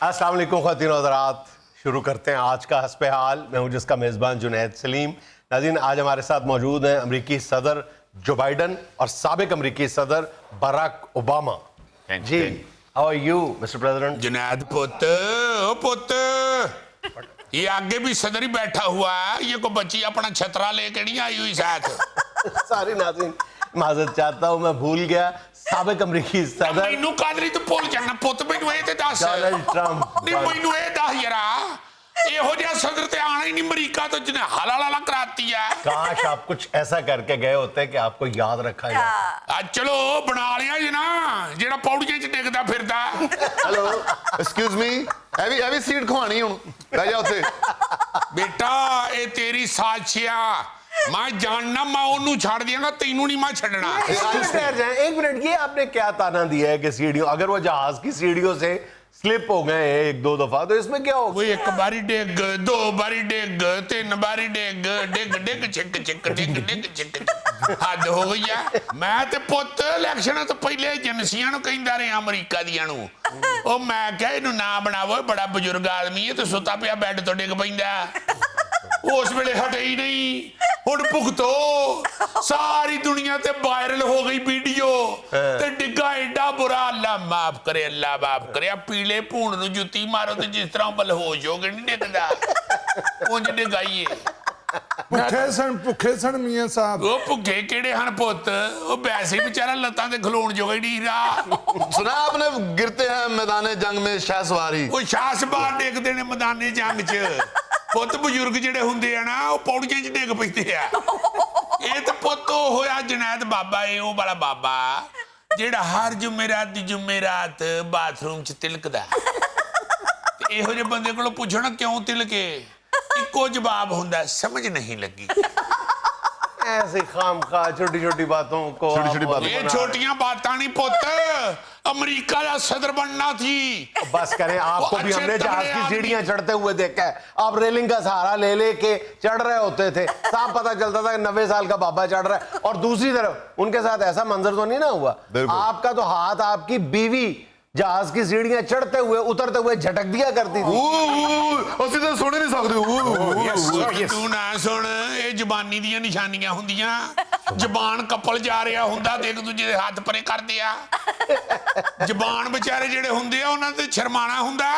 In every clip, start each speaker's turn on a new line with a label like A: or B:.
A: अस्सलाम वालेकुम ख़वातीन और हज़रात, शुरू करते हैं आज का हस्बे हाल। मैं हूं जिसका मेज़बान जुनैद सलीम। नाज़रीन, आज हमारे साथ मौजूद हैं अमरीकी सदर जो बाइडन और साबिक अमरीकी सदर बराक ओबामा। जी, how are you mister president?
B: Junaid पुत, ओ पुत, ये आगे भी सदर ही बैठा हुआ है, ये को बच्ची अपना छतरा लेके नहीं आई हुई साथ।
A: सारी नाज़रीन, माज़रत चाहता हूं, मैं भूल गया। साबिक अमरीकी सदर
B: मैनू कादरी तो भूल जाना पुत, मैनू ये ते दस
A: डोनाल्ड ट्रंप।
B: नहीं मैनू ये दस यारा, ਇਹੋ ਜਿਹਾ सदर ते आना ही नहीं अमरीका तो जिन्हें हलाला कराती है।
A: काश आप कुछ ऐसा करके गए होते कि आपको याद रखा जाए।
B: आज चलो बना लिया जी ना, जेड़ा पौड़ियां च डिगदा फिरदा।
C: हेलो एक्सक्यूज मी, हैवी सीट खवानी हुन, बह जा उत्थे।
B: बेटा ये तेरी साजिश आ, मैं जानना मैं ओनू छड़ दियांगा, तेनू नहीं मैं छड़ना।
A: एक मिनट, ये आपने क्या ताना दिया है कि सीढ़ियों, अगर वो जहाज की सीढ़ियों से स्लिप हो गए एक दो दफा तो इसमें क्या होगा?
B: वो एक बारी डिग, दो बारी डिग, तीन बारी डिग, डिग डिग चिक चिक डिग डिग चिक, हद हो गई है। मैं ते पुत इलेक्शन तो पहले एजेंसियां नु कहंदा रहा अमरीका दियां नु, ओ मैं कहा इनू ना बनावो, बड़ा बुजुर्ग आदमी है, तो सुता पिया बेड तो डिग पैंदा। उस वेले हटे ही नहीं, हुण भुगतो। सारी दुनिया ते वायरल हो गई वीडियो ते डिग्गा एडा बुरा, अल्लाह माफ करे, अल्लाह माफ करे। आ पीले भूण नू जुत्ती मारो ते जिस तरह बलहोश हो गए नहीं डिगदा, उंज डिगाइए।
D: भुखे सन मियां साहब।
B: वो भुखे केड़े हन पुत, वो वैसे ही बेचारा लत्तां ते खलोण जोगा ही नहीं रहा।
C: सुना आपने गिरते हैं मैदान जंग में शाह सवारी।
B: वो शास बाहर डिगदे ने मैदाने जंग च। पुत बुजुर्ग जिहड़े हुंदे आ ना, वो पौड़ियां च डिग पैंदे आ। ये तो पुत होया जुनैद बाबा, ये वो वाला बाबा जिहड़ा हर जुमेरात दी जुमेरात बाथरूम च तिलकदा। ते इहो जे बंदे कोलों पुछो ना क्यों तिलके, इक्को जवाब हुंदा समझ नहीं लगी।
A: ऐसे खामखा छोटी छोटी बातों को
C: छोटी-छोटी बातें।
B: ये छोटियां बातां नहीं पुत, अमेरिका का सदर बनना थी।
A: बस करें, आपको भी हमने जहाज की सीढ़ियां चढ़ते हुए देखा है। आप रेलिंग का सहारा ले लेके चढ़ रहे होते थे, साफ पता चलता था 90 साल का बाबा चढ़ रहा है, और दूसरी तरफ उनके साथ ऐसा मंजर तो नहीं ना हुआ। आपका तो हाथ आपकी बीवी जहाज की सीढ़ियां चढ़ते हुए उतरते हुए झटक दिया करती थी।
C: ਅਸੀਂ ਤਾਂ ਸੁਣ ਨਹੀਂ ਸਕਦੇ।
B: तू ना सुन, ये जबानी दी निशानियां हुंदियां, जबान कपल जा रहा हुंदा, देख दूजे दे हाथ परे कर दिया। जबान बेचारे जेड़े हुंदे आ उन्हां ते शर्माना हुंदा,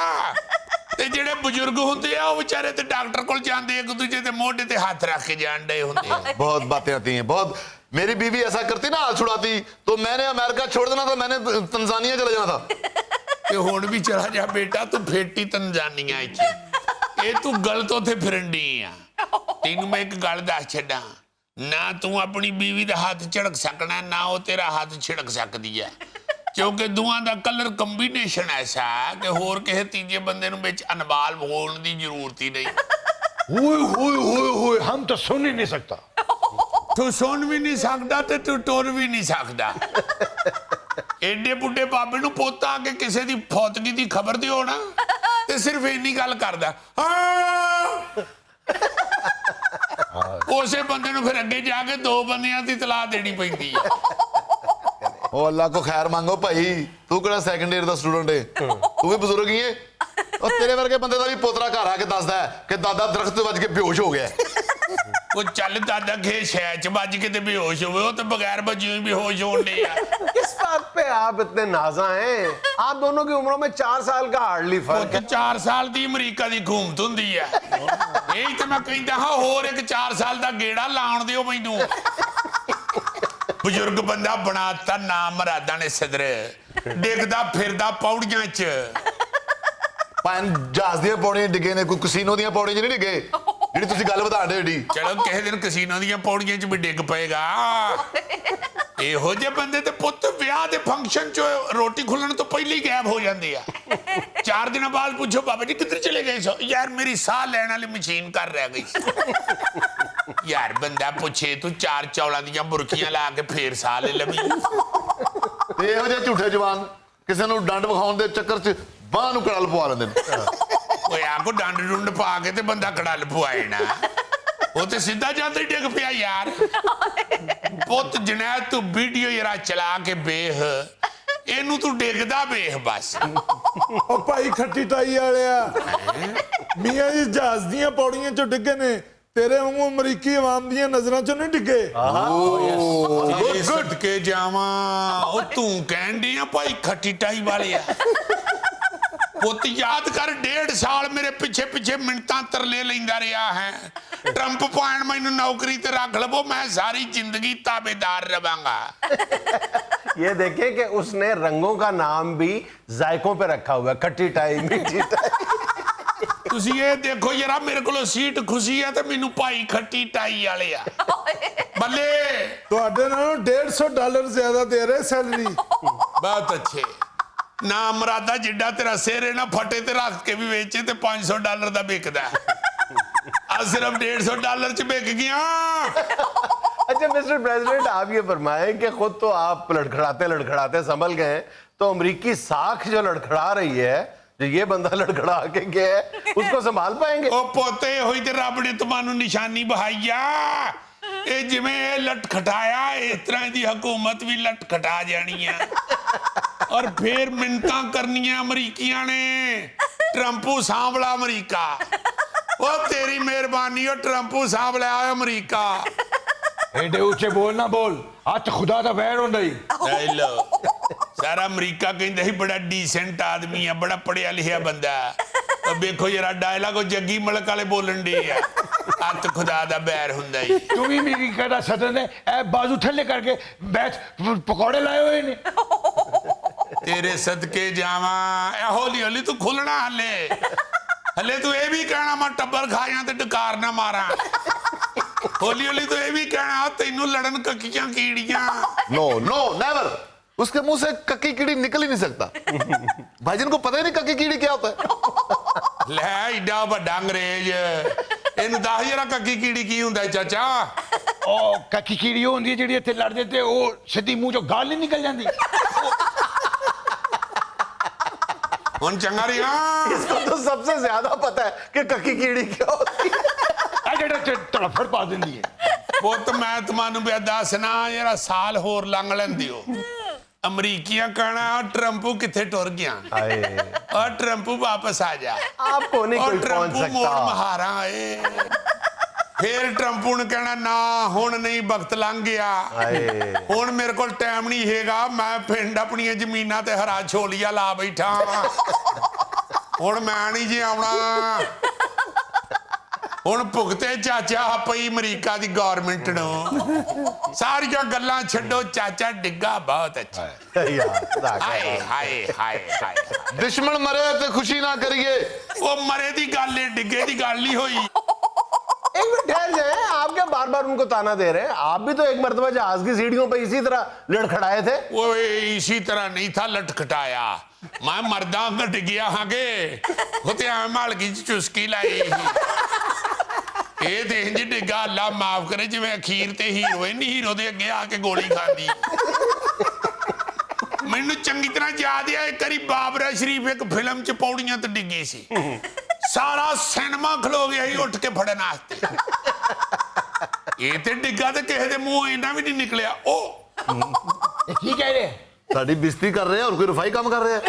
B: ते जेड़े बुजुर्ग हुंदे आ वो बेचारे ते डॉक्टर कोल जांदे, एक दूजे दे मोढे ते हाथ रख के जान डे हुंदे आ।
C: बहुत बातें आती हैं, बहुत। मेरी बीवी ऐसा करती ना, हाथ छुड़ाती तो मैंने अमेरिका छोड़ देना था, मैंने तंजानिया चले जाना था।
B: ते हुण भी चला जा बेटा, तू फेटी तंजानिया च, ये तू गलत उथे फिरंडी आ। तेनू मैं एक गल दस छड्डां ना, तू अपनी बीवी दा हाथ झड़क सकना ना वो तेरा हाथ छिड़क सकदी है, क्योंकि दोवां दा कलर कंबीनेशन ऐसा है कि होर किसी तीजे बंदे नू विच इन्वॉल्व होण दी जरूरत ही नहीं।
D: ओए हम तो सुन ही नहीं सकता।
B: तू सुन भी नहीं सकदा ते तू टुर भी नहीं सकदा। एडे बुढ़े बाबे नू पुੱਤ आ के किसी दी फौतगी दी खबर दिओ ना, ते सिर्फ इन्नी गल करदा, उसे बंदे नू फिर अगे जाके दो बंदियां दी तलाक देनी पैंदी है।
C: ओ अल्लाह को खैर मांगो भाई, तू किहड़ा सेकंड ईयर दा स्टूडेंट है, तू भी बुजुर्ग ही है। और तेरे वर्गे बंदे दा भी पोतरा घर आके दसदा है कि दादा दरख्त ते वज के बेहोश हो गया।
B: वो चल दादा के शहर च बज के ते बेहोश हुए, तो बगैर बजे ही बेहोश होने आ।
A: किस बात पे आप इतने नाजा हैं? आप दोनों की उम्रों में 4 साल का हार्डली फर्क
B: तो
A: है।
B: 4 साल दी अमरीका दी घूमत हुंदी है। यही तो मैं कहंदा हां, होर एक 4 साल दा गेड़ा लाउण दिओ मैनू। बुजुर्ग बंदा बनाता नाम मरादा ने सदर, डिगदा फिरदा पौड़ियां च।
C: पान जहाज ਦੀਆਂ ਪੌੜੀਆਂ ਡਿੱਗੇ ਨੇ, ਕੋਈ ਕਸੀਨੋ ਦੀਆਂ ਪੌੜੀਆਂ 'ਚ ਨਹੀਂ ਡਿੱਗੇ ਜਿਹੜੀ ਤੁਸੀਂ ਗੱਲ ਵਧਾਉਂਦੇ ਏਡੀ।
B: ਚਲੋ ਕਿਸੇ ਦਿਨ ਕਸੀਨੋ ਦੀਆਂ ਪੌੜੀਆਂ 'ਚ ਵੀ ਡਿੱਗ ਪਏਗਾ। ਇਹੋ ਜਿਹੇ ਬੰਦੇ ਤੇ ਪੁੱਤ ਵਿਆਹ ਦੇ ਫੰਕਸ਼ਨ 'ਚ ਰੋਟੀ ਖੁੱਲਣ ਤੋਂ ਪਹਿਲਾਂ ਹੀ ਗਾਇਬ ਹੋ ਜਾਂਦੇ ਆ। 4 ਦਿਨਾਂ ਬਾਅਦ ਪੁੱਛੋ ਬਾਬਾ ਜੀ ਕਿੱਧਰ ਚਲੇ ਗਏ ਸੋ? ਯਾਰ ਮੇਰੀ ਸਾਹ ਲੈਣ ਵਾਲੀ ਮਸ਼ੀਨ ਕਰ ਰਹਿ ਗਈ। ਯਾਰ ਬੰਦਾ ਪੁੱਛੇ ਤੂੰ 4 ਚੌਲਾਂ ਦੀਆਂ ਬੁਰਕੀਆਂ ਲਾ ਕੇ ਫੇਰ ਸਾਹ ਲੈ ਲਵੀ।
C: ਤੇ ਇਹੋ ਜਿਹੇ ਝੂਠੇ ਜਵਾਨ ਕਿਸੇ ਨੂੰ ਡੰਡ ਵਿਖਾਉਣ ਦੇ ਚੱਕਰ 'ਚ ਬਾਹ ਨੂੰ ਕੜਲ ਪਵਾ ਲੈਂਦੇ ਨੇ।
B: ਓਏ ਆ ਕੋ ਡੰਡ ਡੁੰਡ ਪਾ ਕੇ ਤੇ ਬੰਦਾ ਕੜਲ ਪਵਾਏ ਨਾ, ਉਹ ਤੇ ਸਿੱਧਾ ਜਾਂਦਾ ਹੀ ਡਿੱਗ ਪਿਆ ਯਾਰ। ਪੁੱਤ जुनैद तू वीडियो जरा चला के बेह, ਇਹਨੂੰ ਤੂੰ ਡਿੱਗਦਾ ਵੇਖ ਬਸ।
D: ਉਹ ਭਾਈ ਖੱਟੀ ਟਾਈ ਵਾਲਿਆ ਮੀਆਂ ਜੀ ਜਹਾਜ਼ ਦੀਆਂ ਪੌੜੀਆਂ ਚੋਂ ਡਿੱਗੇ ਨੇ, ਤੇਰੇ ਵਾਂਗੂ ਅਮਰੀਕੀ ਆਵਾਮ ਦੀਆਂ ਨਜ਼ਰਾਂ ਚੋਂ ਨਹੀਂ ਡਿੱਗੇ।
B: ਇਹ ਸਦਕੇ ਜਾਵਾਂ, ਉਹ ਤੂੰ ਕਹਿੰਦੀ ਆ ਭਾਈ ਖੱਟੀ ਟਾਈ ਵਾਲੇ ਆ। ਪੁੱਤ ਯਾਦ ਕਰ 1.5 ਸਾਲ ਮੇਰੇ ਪਿੱਛੇ ਪਿੱਛੇ ਮਿੰਟਾਂ ਤਰਲੇ ਲੈਂਦਾ ਰਿਹਾ ਹੈ। ट्रंप पाण मैनू नौकरी ते रख लवो, मैं सारी जिंदगी ताबेदार रवांगा।
A: ये देखिए कि उसने रंगों का नाम भी जायकों पे रखा हुआ है, खट्टी टाई, मीठी टाई।
B: तुसी ये देखो जरा, मेरे को सीट खुशी है तो मैनू भाई खट्टी टाई वाले आ बल्ले।
D: ਤੁਹਾਡੇ ਨਾਲੋਂ $150 ਜ਼ਿਆਦਾ ਦੇ ਰਹੇ ਸੈਲਰੀ।
B: बहुत अच्छे ना मरादा जिड्डा तेरा सिर है ना फटे ते रख के भी बेचे ते $500 दा बिकदा। आज सिर्फ $150 च बिक गया।
A: अच्छा मिस्टर प्रेसिडेंट, आप ये फरमाएं कि खुद तो आप लड़खड़ाते लड़खड़ाते संभल गए, तो अमरीकी साख जो लड़खड़ा रही है, जो ये बंदा लड़खड़ा के गया है, उसको संभाल पाएंगे?
B: ओ पोते होई ते रब ने तुमानू निशानी बहाई आ। ये जिवें ये लटखटाया, इस तरह दी हुकूमत भी लटखटा जानी है और फिर मिन्नतां करनियां अमरीकियां ने। ट्रंपू सांभला अमरीका, ओ तेरी मेहरबानी, ओ ट्रंपू सांभ लिया अमरीका।
D: एडे ऊंचे बोल ना बोल, आज खुदा दा वैर होंदा ही।
B: लो सारा अमरीका कहंदा ही बड़ा डिसेंट आदमी है, बड़ा पढ़िया लिखिया बंदा। और देखो जरा डायलॉग जग्गी मलक वाले बोलन डी है, अत खुदा दा बैर हुंदा ही।
D: तू भी मेरी कहदा सदन है, ए बाजू थल्ले करके बैठ पकौड़े लाए हुए ने।
B: तेरे सदके जावा, ए हौली हौली तू खुलना हले तू ये भी कहना मैं टब्बर खाया ते डकार ना मारा। हौली हौली तू ये भी कहना तेनू लड़न कक्कियां कीड़ियां।
C: नो नो नेवर, उसके मुंह से कक्की कीड़ी निकल ही नहीं सकता। भाईजान को पता ही नहीं कक्की कीड़ी क्या होता है।
B: ले एडा बड़ा अंग्रेज, इनू दस जरा कक्की कीड़ी की हुंदा चाचा।
D: ओ कक्की कीड़ी होंदी है जेड़ी इत्थे लड़दे ते ओ सीधी मूंह चों गाल नहीं निकल जांदी।
B: हुन चंगा रहा,
A: इसको तो सबसे ज्यादा पता है कि कक्की कीड़ी क्या होती है।
D: आ जेड़ा तड़फड़ पा देंदी है।
B: पुत मैं तुमानू भी दसना जरा साल होर लंघ लैंदियो। अमरीकियां कहना ट्रंपू किथे टुर गया, और ट्रंपू वापस आ जा,
A: आपको नहीं कोई पहुंच
B: ट्रंपू मोड़
A: सकता।
B: महारा है। फिर ट्रंपू ने कहना ना हुण नहीं, वक्त लंघ गया, हुण मेरे को टाइम नहीं हैगा, मैं पिंड अपनी जमीनां ते हरा छोलिया ला बैठा, हुण मैं नहीं जी आउणा। हुण भुगते चाचा पई अमरीका दी गवर्नमेंट नूं। सारियां गल्लां छड्डो चाचा, डिग्गा बहुत अच्छा। हाय हाय हाय हाय।
C: दुश्मन मरे तो खुशी ना करिए।
B: वो मरे दी गल है, डिग्गे दी गल नहीं होई।
A: एक मिनट ठहर जाए, आप क्या बार बार उनको ताना दे रहे हैं? आप भी तो एक मर्तबा जहाज की सीढ़ियों पे इसी तरह लड़खड़ाए थे।
B: वो इसी तरह नहीं था लटखटाया, मैं मर्दा घट गया हागे होते माल की चुस्की लाई। ये ते इंज डिग्गा, अल्लाह माफ करे, जिवें अखीर ते हीरोइन हीरो दे अगे आके गोली खांदी। मैनू चंगी तरह याद है, एक बारी बाबरा शरीफ एक फिल्म च पौड़ियां ते डिग्गी सी, सारा सिनेमा खलो गया ही उठ के फड़न वास्ते। ये ते डिग्गा ते किसी दे मुंह इन्ना भी नहीं निकलिया। ओ
D: की कह रहे?
C: साड़ी बिस्ती कर रहे हैं और कोई रफाई काम कर रहे हैं।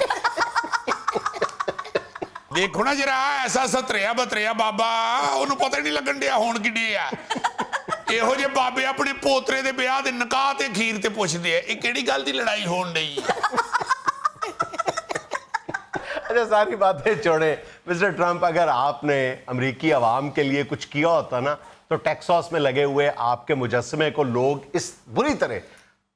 B: देखो ना जरा, ऐसा सतरिया बतरिया बाबा, उन्होंने पता ही नहीं लगन दिया होण की डे आ। ਇਹੋ ਜਿਹੇ ਬਾਬੇ ਆਪਣੇ ਪੋਤਰੇ ਦੇ ਵਿਆਹ ਦੇ ਨਿਕਾਹ ਤੇ ਖੀਰ ਤੇ ਪੁੱਛਦੇ ਆ, ਇਹ ਕਿਹੜੀ ਗੱਲ ਦੀ ਲੜਾਈ ਹੋਣ ਡਈ?
A: अच्छा सारी बातें छोड़े मिस्टर ट्रंप, अगर आपने अमेरिकी अवाम के लिए कुछ किया होता ना, तो टेक्सास में लगे हुए आपके मुजस्समे को लोग इस बुरी तरह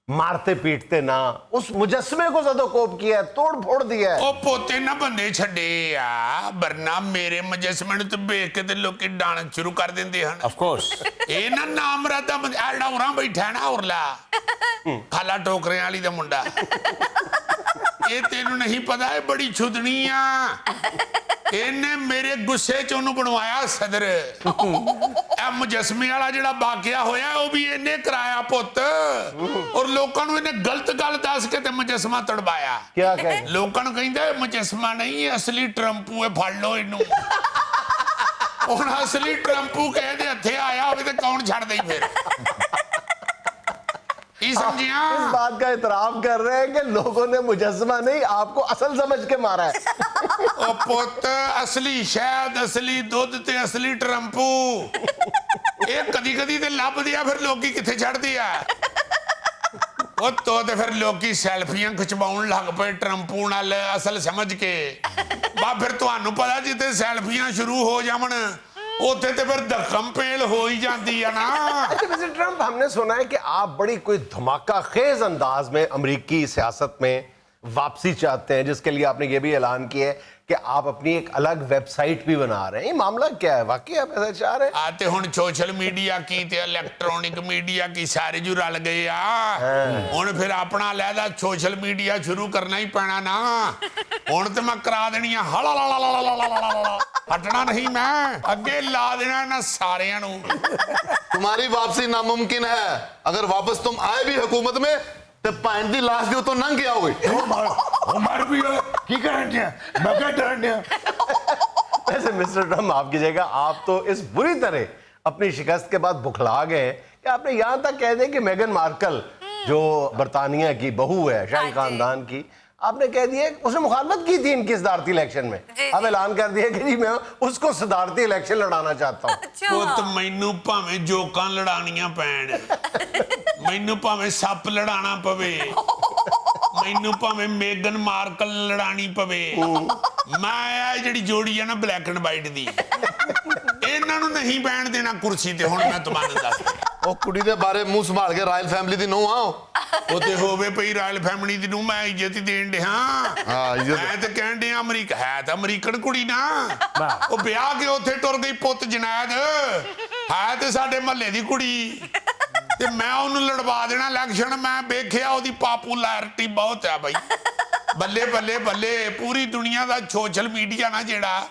A: मारते पीटते ना, उस मुजस्समे को सदोकोप किया, तोड़ फोड़ दिया।
B: ओ पोते ना बंदे छड़े आ, वरना मेरे मुजस्समे ਨੂੰ ਤੇ ਵੇਖ ਕੇ ਤੇ ਲੋਕੀ ਡਾਣ ਸ਼ੁਰੂ ਕਰ ਦਿੰਦੇ ਹਨ।
D: ऑफ कोर्स
B: ਇਹ ਨਾ ਨਾਮ ਰਾਦਾ ਬੰਦਾ ਐਡਾ ਉਰਾਂ ਬੈਠਾ ਨਾ ਉਰਲਾ ਖਾਲਾ ਟੋਕਰਿਆਂ ਵਾਲੀ ਦਾ ਮੁੰਡਾ, ਇਹ ਤੈਨੂੰ ਨਹੀਂ ਪਤਾ, ਇਹ ਬੜੀ ਛੁਦਣੀ ਆ। ਇਹਨੇ ਮੇਰੇ ਗੁੱਸੇ ਚ ਉਹਨੂੰ ਬਣਵਾਇਆ ਸਦਰ। ਇਹ ਮੁਜੱਸਮੇ ਵਾਲਾ ਜਿਹੜਾ ਵਾਕਿਆ ਹੋਇਆ ਉਹ ਵੀ ਇਹਨੇ ਕਰਾਇਆ ਪੁੱਤ, ਔਰ ਲੋਕਾਂ ਨੂੰ ਇਹਨੇ ਗਲਤ ਗੱਲ ਦੱਸ ਕੇ ਤੇ ਮੁਜੱਸਮਾ ਤੜਵਾਇਆ।
A: क्या कहें?
B: ਲੋਕਾਂ ਨੂੰ ਕਹਿੰਦਾ ਇਹ ਮੁਜੱਸਮਾ ਨਹੀਂ, ਅਸਲੀ ਟਰੰਪੂ ਹੈ, ਫੜ ਲਓ ਇਹਨੂੰ। ਹੁਣ ਅਸਲੀ ਟਰੰਪੂ ਕਿਸੇ ਦੇ ਹੱਥੇ ਆਇਆ ਹੋਵੇ ਤੇ ਕੌਣ ਛੱਡ ਦੇਈ ਫਿਰ? ये समझिया?
A: इस बात का इतराफ कर रहे हैं कि लोगों ने मुजस्समा नहीं आपको असल समझ के मारा है।
B: ओ पुत असली शहद, असली दुध ते असली टरंपू ये कदी कदी ते लभ दिया फिर लोकी किथे छड़ दिया। ਉਹ ਤੋਂ ਤੇ ਫਿਰ ਲੋਕੀ ਸੈਲਫੀਆਂ ਖਿਚਵਾਉਣ ਲੱਗ ਪਏ ਟਰੰਪੂ ਨਾਲ ਅਸਲ ਸਮਝ ਕੇ। ਬਾ ਫਿਰ ਤੁਹਾਨੂੰ ਪਤਾ ਜਿੱਥੇ ਸੈਲਫੀਆਂ ਸ਼ੁਰੂ ਹੋ ਜਾਵਣ ਉੱਥੇ ਤੇ ਫਿਰ ਧੱਕਮ ਪੇਲ ਹੋ ਹੀ ਜਾਂਦੀ ਆ ना।
A: अच्छा मिस्टर ट्रंप, हमने सुना है कि आप बड़ी कोई धमाका खेज अंदाज में अमेरिकी सियासत में वापसी चाहते हैं, जिसके लिए आपने ये भी ऐलान किया है कि आप अपनी एक अलग वेबसाइट भी बना रहे हैं। ये मामला क्या है? वाकई आप ऐसा चाह रहे हैं?
B: आते हुन सोशल मीडिया की ते इलेक्ट्रॉनिक मीडिया की सारे जो रल गए आ हुन फिर अपना लहदा सोशल मीडिया शुरू करना ही पैना ना। हुन ते मैं करा देनी हला हटना नहीं, मैं अगे ला देना ना सारियां नू।
C: तुम्हारी वापसी नामुमकिन है। अगर वापस तुम आए भी हुकूमत में तो पैंट दी लाश दी तो नंग गया होगे।
D: मर भी हो की करन दिया मैं क्या डरन दिया।
A: वैसे मिस्टर ट्रंप, आपकी जगह आप तो इस बुरी तरह अपनी शिकस्त के बाद बुखला गए हैं कि आपने यहां तक कह दिया कि मेगन मार्कल जो बरतानिया की बहू है, शाही खानदान की, आपने कह दिया उसने मुखालफत की थी इनकी सदारती इलेक्शन में। अब ऐलान कर दिया कि जी मैं उसको सदारती इलेक्शन लड़ाना चाहता हूँ।
B: ਪੁੱਤ ਮੈਨੂੰ ਭਾਵੇਂ ਜੋਕਾਂ ਲੜਾਣੀਆਂ ਪੈਣ, ਮੈਨੂੰ ਭਾਵੇਂ ਸੱਪ ਲੜਾਣਾ ਪਵੇ, ਮੈਨੂੰ ਭਾਵੇਂ ਮੇਗਨ ਮਾਰਕਲ ਲੜਾਣੀ ਪਵੇ, ਮੈਂ ਇਹ ਜਿਹੜੀ ਜੋੜੀ ਆ ਨਾ ਬਲੈਕ ਐਂਡ ਵਾਈਟ ਦੀ, ਇਹਨਾਂ ਨੂੰ ਨਹੀਂ ਬੈਣ ਦੇਣਾ ਕੁਰਸੀ ਤੇ। ਹੁਣ ਮੈਂ ਤੁਹਾਨੂੰ ਦੱਸਦਾ
C: ਉਹ ਕੁੜੀ ਦੇ ਬਾਰੇ ਮੂੰਹ ਸੰਭਾਲ ਕੇ ਰਾਇਲ ਫੈਮਿਲੀ ਦੀ ਨੂੰਹ ਆ
B: ਉਹ ਤੇ ਹੋਵੇ ਪਈ ਰਾਇਲ ਫੈਮਿਲੀ ਦੀ ਨੂੰ ਮੈਂ ਇੱਜ਼ਤ ਹੀ ਦੇਣ ਡਿਆ।
C: ਹਾਂ, ਇੱਜ਼ਤ।
B: ਮੈਂ ਤੇ ਕਹਿਣ ਡਿਆ ਅਮਰੀਕਾ ਹੈ ਤਾਂ ਅਮਰੀਕਨ ਕੁੜੀ ਨਾ, ਉਹ ਵਿਆਹ ਕੇ ਉੱਥੇ ਟੁਰ ਗਈ ਪੁੱਤ ਜਨੈਦ ਹੈ ਤੇ ਸਾਡੇ ਮਹੱਲੇ ਦੀ ਕੁੜੀ, ਤੇ ਮੈਂ ਉਹਨੂੰ ਲੜਵਾ ਦੇਣਾ ਇਲੈਕਸ਼ਨ। ਮੈਂ ਵੇਖਿਆ ਉਹਦੀ ਪਾਪੂਲੈਰਿਟੀ ਬਹੁਤ ਆ ਬਈ। ਬੱਲੇ ਬੱਲੇ ਬੱਲੇ, ਪੂਰੀ ਦੁਨੀਆ ਦਾ ਸੋਸ਼ਲ ਮੀਡੀਆ ਨਾ ਜਿਹੜਾ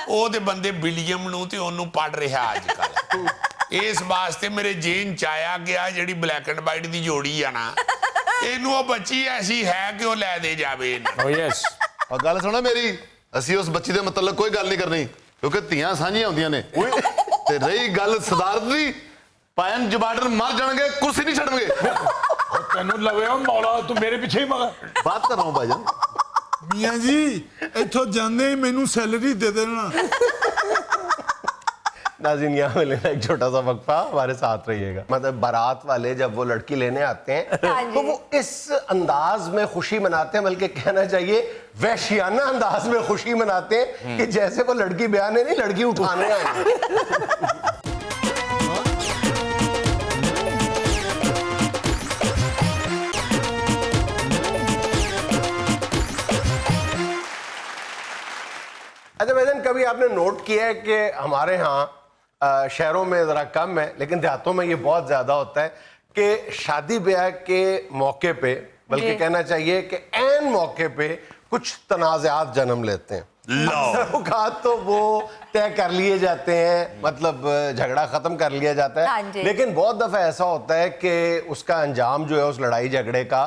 B: ਉਹਦੇ ਬੰਦੇ ਵਿਲੀਅਮ ਨੂੰ ਤੇ ਉਹਨੂੰ ਪੜ ਰਿਹਾ ਅੱਜ ਕੱਲ। ਇਸ ਵਾਸਤੇ ਮੇਰੇ ਜੇਨ ਚ ਆਇਆ ਗਿਆ ਜਿਹੜੀ ਬਲੈਕ ਐਂਡ ਵਾਈਟ ਦੀ ਜੋੜੀ ਆ ਨਾ, ਇਹਨੂੰ ਉਹ ਬੱਚੀ ਐਸੀ ਹੈ ਕਿ ਉਹ ਲੈ ਦੇ ਜਾਵੇ ਇਹਨੂੰ।
D: ਓ ਯੈਸ।
C: और गल सुनो मेरी, ਅਸੀਂ ਉਸ ਬੱਚੀ ਦੇ ਮਤਲਬ ਕੋਈ ਗੱਲ ਨਹੀਂ ਕਰਨੀ ਕਿਉਂਕਿ ਧੀਆਂ ਸਾਂਝੀਆਂ ਹੁੰਦੀਆਂ ਨੇ। ਤੇ ਰਹੀ ਗੱਲ ਸਦਾਰਤ ਦੀ, ਪੈਨ ਜਬਾਡਰ ਮਰ ਜਾਣਗੇ, ਕੁਰਸੀ ਨਹੀਂ ਛੱਡਣਗੇ।
D: ਤੈਨੂੰ ਲਵੇ ਮੌਲਾ, ਤੂੰ ਮੇਰੇ ਪਿੱਛੇ ਹੀ ਮਗਾ।
C: ਬਾਤ ਕਰ ਰਹਾ ਹੂੰ ਭਾਈਜਾਨ।
D: ਮੀਆਂ ਜੀ ਇੱਥੋਂ ਜਾਂਦੇ ਹੀ ਮੈਨੂੰ ਸੈਲਰੀ ਦੇ ਦੇਣਾ।
A: नाज़रीन, यहाँ में लेना एक छोटा सा वक्फा, हमारे साथ रहिएगा। मतलब बारात वाले जब वो लड़की लेने आते हैं तो वो इस अंदाज में खुशी मनाते हैं, बल्कि कहना चाहिए वहशियाना अंदाज में खुशी मनाते हैं कि जैसे वो लड़की ब्याने नहीं, लड़की उठाने आए। अच्छा भाईजान, कभी आपने नोट किया है कि हमारे यहाँ शहरों में ज़रा कम है लेकिन देहातों में ये बहुत ज़्यादा होता है कि शादी ब्याह के मौके पे, बल्कि कहना चाहिए कि ऐन मौके पे कुछ तनाज़ात जन्म लेते हैं। औकात तो वो तय कर लिए जाते हैं, मतलब झगड़ा खत्म कर लिया जाता है, लेकिन बहुत दफा ऐसा होता है कि उसका अंजाम जो है उस लड़ाई झगड़े का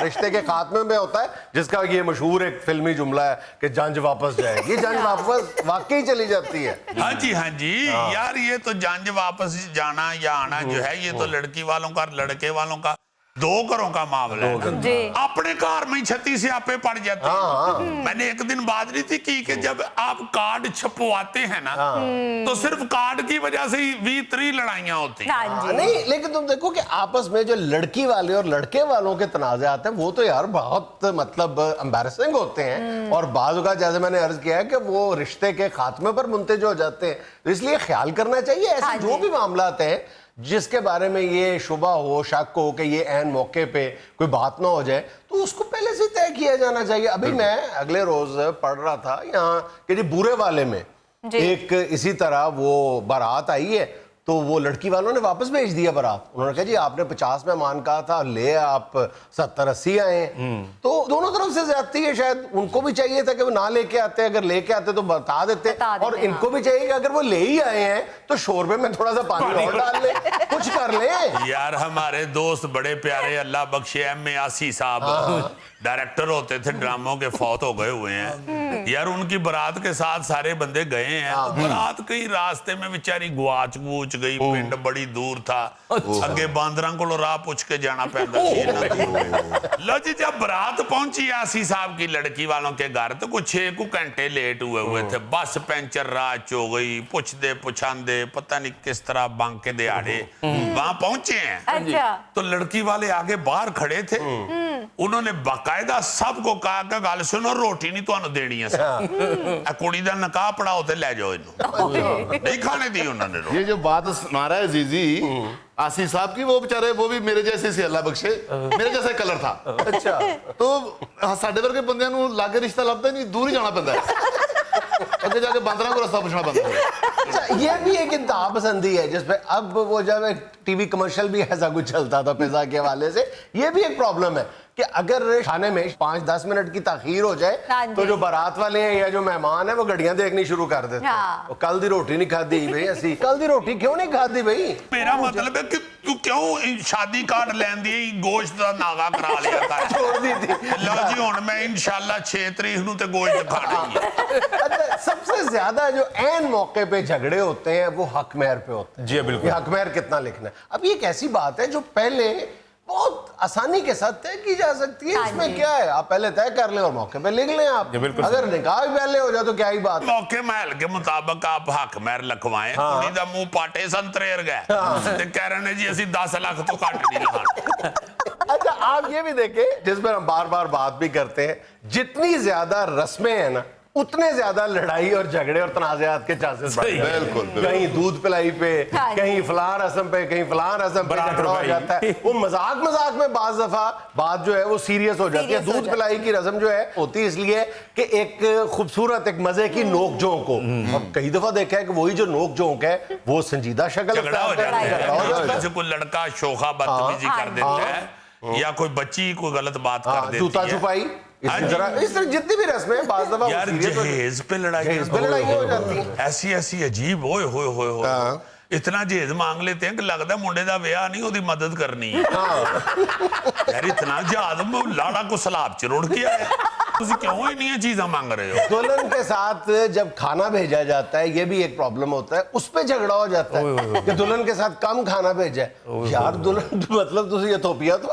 A: रिश्ते के खात्मे में होता है, जिसका ये मशहूर एक फिल्मी जुमला है कि जंज वापस जाएगी। जंज वापस वाकई चली जाती है।
B: हाँ जी यार, ये तो जंज वापस जाना या आना जो है, ये तो लड़की वालों का लड़के वालों का दो घरों का मामला है। अपने घर में 36 स्यापे पड़ जाते हैं। मैंने एक दिन बात नहीं थी कि जब आप कार्ड छपवाते हैं ना, तो सिर्फ कार्ड की वजह से ही 20-30 लड़ाइयां होती हैं।
A: नहीं, लेकिन तुम देखो कि आपस में जो लड़की वाले और लड़के वालों के तनाज़े आते हैं, वो तो यार बहुत मतलब एम्बैरेसिंग होते हैं, और बाज़ औक़ात जैसे मैंने अर्ज किया है कि वो रिश्ते के खात्मे पर मुंतज हो जाते हैं। तो इसलिए ख्याल करना चाहिए ऐसे जो भी मामलात हैं जिसके बारे में ये शुबा हो, शक हो कि ये ऐन मौके पे कोई बात ना हो जाए, तो उसको पहले से तय किया जाना चाहिए। अभी मैं अगले रोज पढ़ रहा था यहाँ कि बुरे वाले में एक इसी तरह वो बारात आई है, तो वो लड़की वालों ने वापस भेज दिया बारात। उन्होंने कहा जी आपने 50 मेहमान कहा था, ले आप 70-80 आए। तो दोनों तरफ से ज्यादती है। शायद उनको भी चाहिए था कि वो ना लेके आते, अगर लेके आते तो बता देते, और इनको भी चाहिए कि अगर वो ले ही आए हैं तो शोरबे में थोड़ा सा पानी और डाल ले, कुछ कर ले।
B: यार हमारे दोस्त बड़े प्यारे अल्लाह बख्शे M.A. आसी साहब डायरेक्टर होते थे ड्रामों के, फौत हो गए हुए हैं यार। उनकी बारात के साथ सारे बंदे गए हैं, बारात कहीं रास्ते में बेचारी गुआच पहुंच गई पिंड बड़ी दूर था अगे बांदरां कोलों राह पूछ के जाना पैंदा सी इन्हां दा। लो जी जब बारात पहुंची आसी साहब की लड़की वालों के घर तो कुछ 6 घंटे लेट हुए थे। बस पंचर राह च हो गई, पुछदे पुछांदे पता नहीं किस तरह बांके दिहाड़े वहां पहुंचे हैं।
E: अच्छा
B: तो लड़की वाले आगे बाहर खड़े थे, उन्होंने बाकायदा सबको कहा कि गल सुनो रोटी नहीं तुहानू देनी है, कुड़ी दा निकाह पढ़ाओ ते ले जाओ इन्हू, नहीं खाने दी उन्होंने रोटी।
C: ये जो बात सुना रहा है जीजी आसिफ साहब की, वो बेचारे वो भी मेरे जैसे से अल्लाह बख्शे मेरे जैसा कलर था।
A: अच्छा
C: तो साडे वर्गे बंदियां नू लागे रिश्ता लभदा नहीं, दूर ही जाना पैंदा है, अगे जाके बांदरां को रास्ता पूछना पैंदा है।
A: अच्छा ये भी एक इंतहा पसंदी है जिसपे अब वो जब एक टीवी कमर्शियल भी ऐसा कुछ चलता था पिज्जा के हवाले से, ये भी एक प्रॉब्लम है कि अगर खाने में 5-10 मिनट की ताखीर हो
E: हाँ
A: जाए
E: जी।
A: तो जो बारात वाले हैं या जो मेहमान है वो घड़ियां देखनी शुरू कर देते हैं।
E: हाँ।
A: वो कल दी रोटी नहीं खादी भाई, असी कल दी रोटी क्यों नहीं खादी भाई?
B: मेरा मतलब है कि तू क्यों शादी कार्ड लैन दी गोश्त दा नागा करा लिया कर।
A: छोड़ दी थी।
B: लो जी हुण मैं इंशाल्लाह 6 तरीक नू ते गोश्त खाना ही है।
A: अच्छा सबसे ज्यादा जो ऐन मौके पे झगड़े होते हैं वो हक महर पे होते हैं।
F: जी बिल्कुल।
A: ये हक महर कितना लिखना है। अब ये एक ऐसी बात है जो पहले बहुत आसानी के साथ तय की जा सकती है।
E: हाँ
A: इसमें
E: जी।
A: क्या है, आप पहले तय कर लें और मौके पे लिख लें आप।
F: जी, बिल्कुल।
A: अगर निकाह भी पहले हो जाए तो क्या ही बात है।
B: मौके महल के मुताबिक आप हक महर लिखवाएं। कुड़ी दा मुंह पाटे संतरेर गए ते कह रहे ने जी ਅਸੀਂ 10 लाख तो घट नहीं लखाने।
A: अच्छा आप ये भी देखें जिस पर हम बार बार बात भी करते हैं, जितनी ज्यादा रस्में हैं ना उतने ज्यादा लड़ाई और झगड़े और तनाज़ात के चांसेस बढ़ जाते हैं।
C: बिल्कुल, बिल्कुल।
A: कहीं दूध पिलाई पे,
E: हाँ जी।
A: कहीं फलां रस्म पे, कहीं फलां रस्म पे
F: बारात
A: झगड़ा हो
F: रुपाई।
A: जाता है। वो मजाक मजाक में बाज दफा बात जो है वो सीरियस हो जाती है।
E: Serious हो
A: दूध
E: जाती
A: पिलाई की रस्म जो है होती है इसलिए कि एक खूबसूरत एक मजे की नोक झोंक हो, और कई दफा देखा है कि वही जो नोक झोंक है वो संजीदा शक्ल
B: झगड़ा हो
A: अख्तियार
B: जाता
A: करता है। झगड़ा हो जाता
B: है।
A: है।
B: जैसे कोई लड़का शोखा बदतमीजी
E: हाँ।
B: कर देता है या कोई बच्ची कोई गलत बात कर
A: हाँ,
B: देती
A: जूता
B: है।
A: छुपाई
B: हाँ
A: इस
B: जी।
A: तरह जितनी भी रस्में हैं बाज दफा वो
B: यार
A: serious हो जाती हैं।
B: जहेज पे लड़ाई
A: जहेज पे लड़ाइयाँ हो जाती हैं।
B: ऐसी ऐसी अजीब होए होए होए होए
A: हाँ।
B: इतना जहेज मांग लेते हैं कि लगता मुंडे दा विआह नहीं ओदी मदद करनी है। यार इतना जहाज में लाड़ा को सलाब च रुड़ के आया, तुसी क्यों इन्नी चीज़ां मांग रहे हो?
A: दुल्हन के साथ जब खाना भेजा जाता है ये भी एक प्रॉब्लम होता है, उस पे झगड़ा हो जाता है कि दुल्हन के साथ कम खाना भेजा है। यार दुल्हन मतलब तुझे इथोपिया तो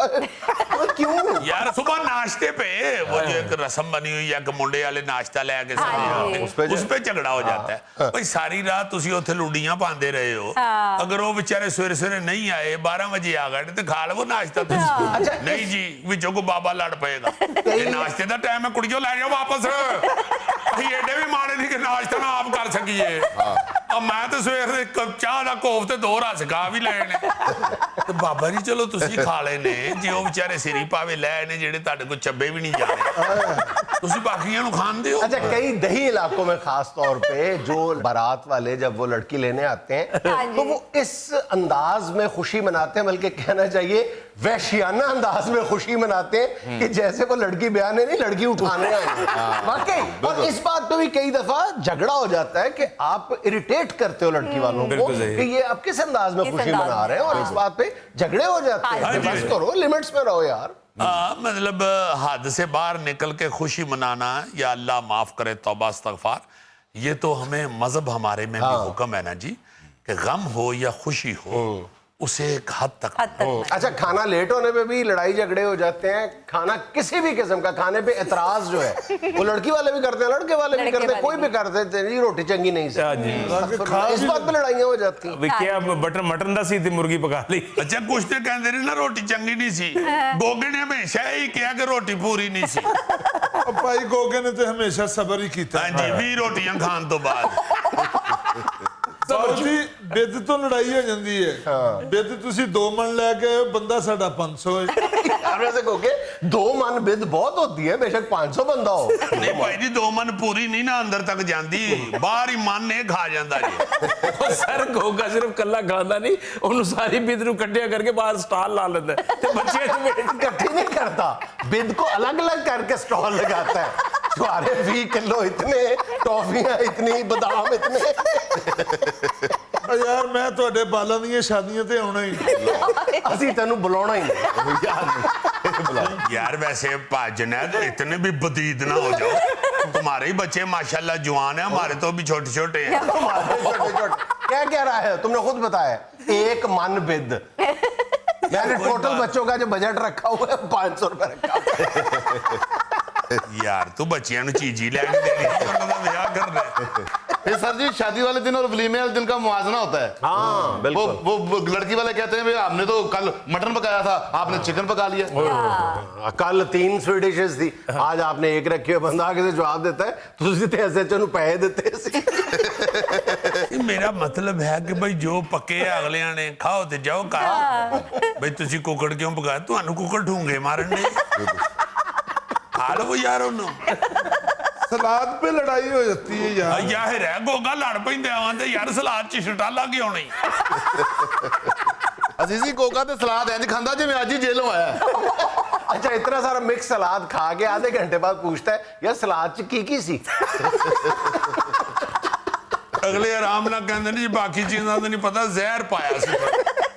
A: क्यों?
B: यार सुबह नाश्ते पे वो जो एक रस्म बनी हुई है कि मुंडे वाले नाश्ता लेके
E: हाँ
B: सभी
E: जी।
B: आते, उस पे झगड़ा हो जाता है। भाई सारी रात तुसी उत्थे लुडियां पांदे रहे हो,
E: हाँ।
B: अगर वो बेचारे सवेरे सवेरे नहीं आए 12 बजे आ गए तो खा लो नाश्ता तुसी। नहीं जी विचों को बाबा लड़ पएगा, ये नाश्ते का टाइम है कुड़ियों ले जाओ वापस। ਅਸੀਂ ਏਡੇ ਵੀ ਮਾੜੇ ਨਹੀਂ ਕਿ ਨਾਸ਼ਤਾ ਨਾ ਆਪ ਕਰ ਸਕੀਏ। ਆ ਮੈਂ ਤਾਂ ਸਵੇਰ ਇੱਕ ਚਾਹ ਦਾ ਕੋਫ ਤੇ 2 ਰਸ ਖਾ ਵੀ ਲਏ ਨੇ ਤੇ ਬਾਬਾ ਜੀ ਚਲੋ ਤੁਸੀਂ ਖਾ ਲਏ ਨੇ, ਜੇ ਉਹ ਵਿਚਾਰੇ ਸਿਰੀ ਪਾਵੇ ਲੈ ਨੇ ਜਿਹੜੇ ਤੁਹਾਡੇ ਕੋਲ ਚੱਬੇ ਵੀ ਨਹੀਂ ਜਾਣੇ, ਤੁਸੀਂ ਬਾਕੀਆਂ ਨੂੰ ਖਾਣ ਦਿਓ।
A: अच्छा कई दही इलाकों में खास तौर पे जो बारात वाले जब वो लड़की लेने आते हैं
E: हाँ जी।
A: तो वो इस अंदाज में खुशी मनाते हैं, बल्कि कहना चाहिए वहशियाना अंदाज में खुशी मनाते हैं कि जैसे वो लड़की ब्याने नहीं लड़की उठाने आए हैं। वाकई। और इस बात पे भी कई दफा झगड़ा हो जाता है कि आप इरिटेट करते हो लड़की वालों को
F: बिल्कुल सही।
A: कि ये आप किस अंदाज में
E: किस
A: खुशी
E: अंदाज
A: मना रहे हैं, और
E: में,
A: इस बात पे झगड़े हो जाते
E: हाँ
A: हैं।
B: जी।
A: बस करो, लिमिट्स में रहो यार।
B: हाँ मतलब हद से बाहर निकल के खुशी मनाना या अल्लाह माफ करे तौबा इस्तगफार, ये तो हमें मजहब हमारे में भी हुक्म है ना जी कि गम हो या खुशी हो उसे एक हद तक
A: अच्छा खाना लेट होने पे भी लड़ाई झगड़े हो जाते हैं। खाना किसी भी किस्म का खाने पे एतराज जो है वो लड़की वाले भी करते हैं, लड़के वाले भी
E: लड़के
A: करते हैं,
E: वाले
A: कोई भी कर देते हैं जी रोटी चंगी नहीं सी।
F: हाँ जी।
A: इस बात पे लड़ाइयां हो जाती हैं।
F: विक्या बटर मटन दा सी ते मुर्गी पका ली।
B: अच्छा कुछ तो कहते रहे ना रोटी चंगी नहीं सी, गोगे ने हमेशा ही कहा कि रोटी पूरी नहीं सी।
D: ਭਾਈ ਗੋਗੇ ਨੇ ਤੇ ਹਮੇਸ਼ਾ ਸਬਰ ਹੀ ਕੀਤਾ।
B: हाँ जी 20 रोटियां खान तो बाद
D: ਸਬਰ ਜੀ ਬਿੱਦ ਤੋਂ ਲੜਾਈ ਹੋ ਜਾਂਦੀ ਹੈ। ਬਿੱਦ ਤੁਸੀਂ 2 ਮਣ ਲੈ ਕੇ ਆਏ, ਬੰਦਾ ਸਾਡਾ 500 ਹੈ।
A: आप ऐसे कहोगे 2 मन बिद बहुत होती है, बेशक 500 बंदा हो।
B: नहीं भाई जी 2 मन पूरी नहीं ना अंदर तक जाती, बाहर ही मन ने खा जाता जी।
F: ਉਹ ਸਰ ਗੋਗਾ ਸਿਰਫ ਕੱਲਾ ਖਾਂਦਾ ਨਹੀਂ, ਉਹਨੂੰ ਸਾਰੀ ਬਿੱਦ ਨੂੰ ਇਕੱਠਿਆ ਕਰਕੇ ਬਾਹਰ ਸਟਾਲ ਲਾ ਲੈਂਦਾ ਹੈ ਤੇ ਬੱਚੇ ਨੂੰ ਵੇਚ
A: इकट्ठी नहीं करता, बिद को अलग अलग करके स्टॉल लगाता है। छुआरे 20 किलो इतने, टॉफियां इतनी, बादाम इतने।
D: ਆ ਯਾਰ ਮੈਂ ਤੁਹਾਡੇ ਬਾਲਾਂ ਦੀਆਂ ਸ਼ਾਦੀਆਂ ਤੇ ਆਉਣਾ ਹੀ ਨਹੀਂ।
A: ਅਸੀਂ ਤੈਨੂੰ ਬੁਲਾਉਣਾ ਹੀ नहीं।
B: यार वैसे भाजन है तो इतने भी बदीद ना हो जाओ, तुम्हारे ही बच्चे माशाल्लाह जवान है, हमारे तो भी छोटे छोटे हैं।
A: हमारे छोटे-छोटे क्या रहा है? तुमने खुद बताया, एक मन बिद। मैंने टोटल बच्चों का जो बजट रखा हुआ है 500 रुपए रखा हुआ है।
B: यार तू बच्चियां नु चीजी लैके देनी है, ब्याह करना है।
C: फिर सर जी शादी वाले दिन और वलीमे वाले दिन का मुआवजा होता है।
A: हाँ बिल्कुल।
C: वो लड़की वाले कहते हैं भाई आपने तो कल मटन पकाया था, आपने चिकन पका लिया।
A: कल 3 स्वीट डिशेस थी, आज आपने एक रखी है। बंदा आगे से जवाब देता है तुसी ते ऐसे चनु पैसे देते सी।
B: मेरा मतलब है कि भाई जो पके अगले ने खाओ ते जाओ घर। भाई तुसी कुकड़ क्यों पकाया? तुहानू कुकड़ ढूंगे मारन ने। खा लो यार उन्होंने।
D: सलाद पे लड़ाई हो जाती है यार।
B: यार है गोगा लड़ पैंदे आवांदे यार सलाद च छटाला क्यों नहीं?
C: अजीजी कोका ते सलाद इंज खांदा जिवें आज ही जेलों आया है।
A: अच्छा इतना सारा मिक्स सलाद खा के आधे घंटे बाद पूछता है यार सलाद च की सी?
B: अगले आराम ना कहंदे ने जी बाकी चीज़ां दा नहीं पता, जहर पाया सी।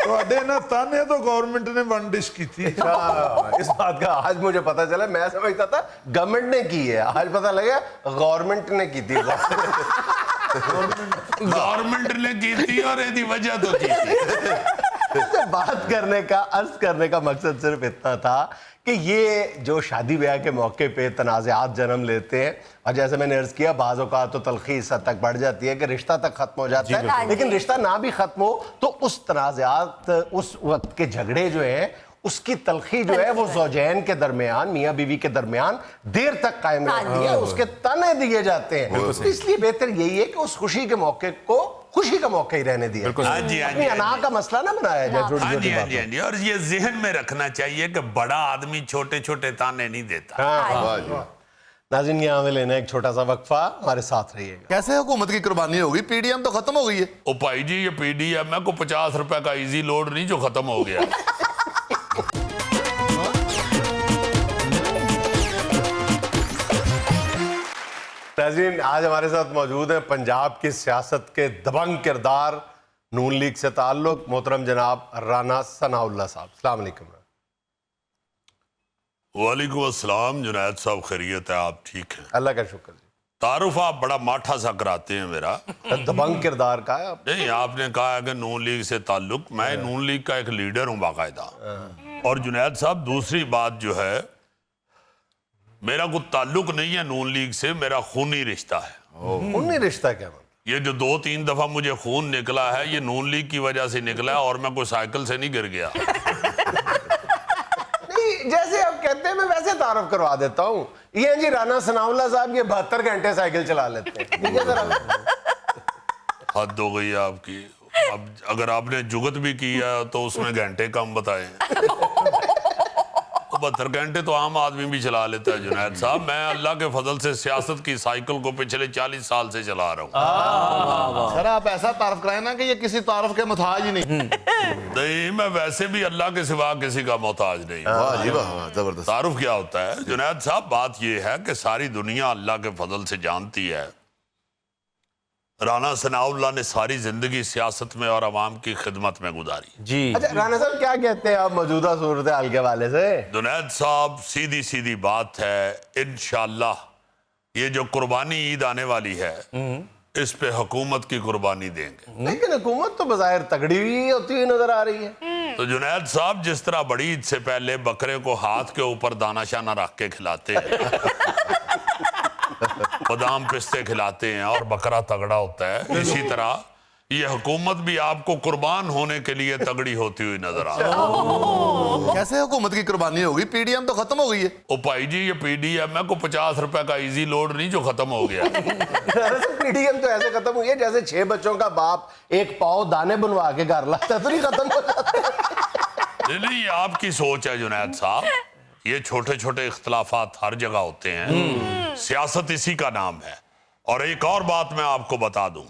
D: ਤੁਹਾਡੇ ना ताने तो गवर्नमेंट ने 1 डिश की थी।
A: इस बात का आज मुझे पता चला। मैं समझता था गवर्नमेंट ने की है, आज पता लगा गवर्नमेंट ने की थी।
B: गवर्नमेंट ने की थी और एदी वजह तो की थी।
A: बात करने का, अर्ज करने का मकसद सिर्फ इतना था कि ये जो शादी ब्याह के मौके पे तनाज़ात जन्म लेते हैं, और जैसे मैंने अर्ज किया बाज़ औक़ात तो तलख़ी इस हद तक बढ़ जाती है कि रिश्ता तक ख़त्म हो जाता है। लेकिन रिश्ता ना भी ख़त्म हो तो उस तनाज़ात, उस वक्त के झगड़े जो है, उसकी तलख़ी जो है वो ज़ौजैन के दरमियान, मियाँ बीवी के दरमियान देर तक कायम रहती है, उसके ताने दिए जाते हैं। इसलिए बेहतर यही है कि उस खुशी के मौके को खुशी का मौका ही रहने दिया।
B: हाँ जी, हाँ जी,
A: अपनी अना का मसला ना बनाया जाए।
B: हाँ जी,
A: छोटी-छोटी
B: हाँ जी,
A: बातों।
B: हाँ जी। और ये ज़हन में रखना चाहिए कि बड़ा आदमी छोटे छोटे ताने नहीं देता।
A: हाँ नाज़रीन, यहाँ हमें लेना एक छोटा सा वक्फा, हमारे साथ रहिएगा।
C: कैसे हुकूमत की कुर्बानी होगी? पीडीएम तो खत्म हो गई है।
B: ओ भाई जी ये पीडीएम को 50 रुपए का इजी लोड नहीं जो खत्म हो गया।
A: नाज़रीन, आज हमारे साथ मौजूद हैं पंजाब की सियासत के दबंग किरदार, नून लीग से ताल्लुक, मोहतरम जनाब राना सनाउल्लाह साहब। अस्सलाम वालेकुम।
B: वालेकुम अस्सलाम जुनैद साहब, खैरियत है? आप ठीक हैं?
A: अल्लाह का शुक्र जी।
B: तारुफ आप बड़ा माठा सा कराते हैं मेरा।
A: दबंग किरदार का है।
B: नहीं, आपने कहा है कि नून लीग से ताल्लुक, मैं नून लीग का एक लीडर हूँ बाकायदा। और जुनैद साहब दूसरी बात जो है, मेरा कोई ताल्लुक नहीं है नून लीग से, मेरा खूनी रिश्ता है।
A: खूनी रिश्ता क्या मतलब?
B: ये जो 2-3 दफा मुझे खून निकला है ये नून लीग की वजह से निकला है, और मैं कोई साइकिल से नहीं गिर गया।
A: नहीं, जैसे आप कहते हैं मैं वैसे तारुफ करवा देता हूँ। ये जी राना सनाउल्लाह साहब, ये 72 घंटे साइकिल चला लेते हैं। ठीक है सर?
B: हद हो गई आपकी। अब अगर आपने जुगत भी किया तो उसमें घंटे कम बताए। 72 घंटे तो आम आदमी भी चला लेता है जुनैद साहब। मैं अल्लाह के फजल से सियासत की साइकिल को पिछले 40 साल से चला रहा हूँ।
C: सर आप ऐसा तारफ कराए ना कि ये किसी तारफ के मुताज ही नहीं।
B: नहीं, मैं वैसे भी अल्लाह के सिवा किसी का मोहताज नहीं।
C: वाह जी वाह, जबरदस्त।
B: तारुफ क्या होता है जुनैद साहब? बात यह है कि सारी दुनिया अल्लाह के फजल से जानती है राना सनाउल्लाह ने सारी जिंदगी सियासत में और अवाम की खिदमत में गुजारी
F: जी।
A: अच्छा राना साहब, क्या कहते हैं आप मौजूदा सूरत हाल के हवाले से?
B: जुनैद साहब सीधी सीधी बात है, इंशाअल्लाह ये जो कुर्बानी ईद आने वाली है इस पे हुकूमत की कुर्बानी देंगे।
A: लेकिन हुकूमत तो बज़ाहिर तगड़ी हुई होती हुई नजर आ रही है।
B: तो जुनैद साहब जिस तरह बड़ी ईद से पहले बकरे को हाथ के ऊपर दाना शाना रख के खिलाते हैं, बादाम पिस्ते खिलाते हैं और बकरा तगड़ा होता है, इसी तरह ये हुकूमत भी आपको कुर्बान होने के लिए तगड़ी होती हुई नजर आ रही है।
C: कैसे हुकूमत की कुर्बानी होगी? पीडीएम तो खत्म हो गई है।
B: ओ भाई जी ये पीडीएम को 50 रुपए का इजी लोड नहीं जो खत्म हो गया।
A: पीडीएम तो ऐसे खत्म हुई है जैसे 6 बच्चों का बाप एक पाव दाने बनवा के घर लाता तो नहीं खत्म हो जाता।
B: नहीं, ये आपकी सोच है जुनैद साहब। ये छोटे छोटे इख्तलाफात हर जगह होते हैं, सियासत इसी का नाम है। और एक और बात मैं आपको बता दूं,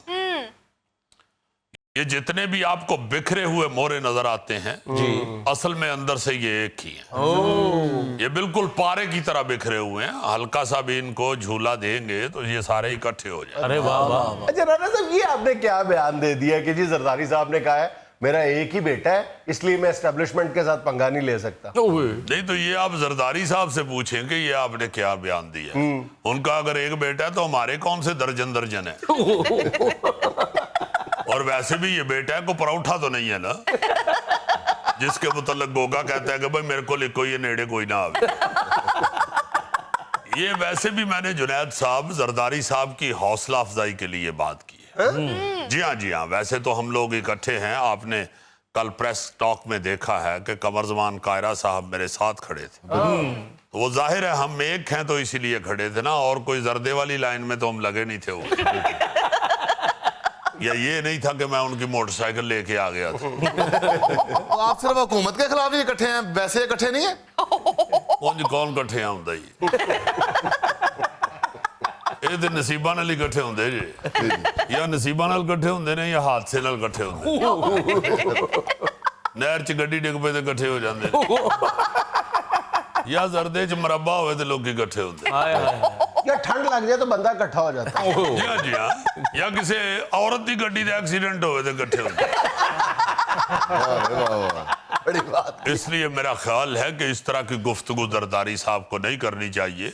B: ये जितने भी आपको बिखरे हुए मोरे नजर आते हैं असल में अंदर से ये एक ही है। ये बिल्कुल पारे की तरह बिखरे हुए हैं, हल्का सा भी इनको झूला देंगे तो ये सारे इकट्ठे हो जाए।
F: अरे वाह वाह।
A: अच्छा राना साहब, ये आपने क्या बयान दे दिया कि जी जरदारी साहब ने कहा है मेरा एक ही बेटा है इसलिए मैं एस्टेब्लिशमेंट के साथ पंगा नहीं ले सकता।
B: नहीं तो ये आप जरदारी साहब से पूछें कि ये आपने क्या बयान दिया। उनका अगर एक बेटा है तो हमारे कौन से दर्जन दर्जन है। और वैसे भी ये बेटा को पराठा तो नहीं है ना जिसके मुतल्लिक गोगा कहता है कि भाई मेरे को लिखो ये नेड़े कोई ना आवे। ये वैसे भी मैंने जुनैद साहब जरदारी साहब की हौसला अफजाई के लिए बात की है। जी हाँ वैसे तो हम लोग इकट्ठे हैं। आपने कल प्रेस टॉक में देखा है कि कमरजमान कायरा साहब मेरे साथ खड़े थे, तो वो जाहिर है हम एक हैं तो इसीलिए खड़े थे ना, और कोई जर्दे वाली लाइन में तो हम लगे नहीं थे वो। या ये नहीं था कि मैं उनकी मोटरसाइकिल लेके आ गया था।
C: तो आप सिर्फ हुकूमत के खिलाफ ही इकट्ठे हैं, वैसे इकट्ठे नहीं है?
B: कौन इकट्ठे आउंदा जी? ਇਹ ਤੇ ਨਸੀਬਾਂ ਨਾਲ ਇਕੱਠੇ ਹੁੰਦੇ ਜੀ, ਜਾਂ ਨਸੀਬਾਂ ਨਾਲ ਇਕੱਠੇ ਹੁੰਦੇ ਨੇ ਜਾਂ ਹਾਦਸੇ ਨਾਲ ਇਕੱਠੇ ਹੁੰਦੇ ਨੇ। ਨਹਿਰ 'ਚ ਗੱਡੀ ਡਿੱਗ ਪਏ ਤੇ ਇਕੱਠੇ ਹੋ ਜਾਂਦੇ ਨੇ, ਜਾਂ ਜ਼ਰਦੇ 'ਚ ਮਰੱਬਾ ਹੋਵੇ ਤੇ ਲੋਕੀ ਇਕੱਠੇ ਹੁੰਦੇ ਨੇ।
F: हाय हाय
A: या ठंड लग जाए तो बंदा इकट्ठा हो जाता है।
B: जी हाँ, या किसी औरत की गड्डी का एक्सीडेंट होवे तो इकट्ठे होंगे।
C: बड़ी बात।
B: इसलिए मेरा ख्याल है कि इस तरह की गुफ्तगू जरदारी साहब को नहीं करनी चाहिए,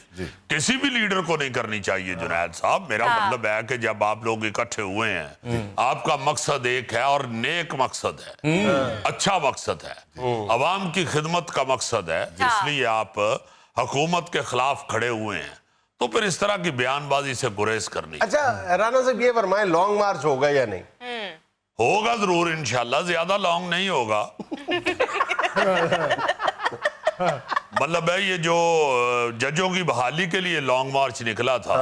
B: किसी भी लीडर को नहीं करनी चाहिए। जुनैद साहब, मेरा मतलब है कि जब आप लोग इकट्ठे हुए हैं, आपका मकसद एक है और नेक मकसद है, अच्छा मकसद है, अवाम की खिदमत का मकसद है, इसलिए आप हुकूमत के खिलाफ खड़े हुए हैं, तो फिर इस तरह की बयानबाजी से गुरेज करनी।
A: अच्छा राना साहब ये फरमाएं, लॉन्ग मार्च होगा या नहीं?
B: होगा जरूर इंशाल्लाह, ज्यादा लॉन्ग नहीं होगा। मतलब है ये जो जजों की बहाली के लिए लॉन्ग मार्च निकला था,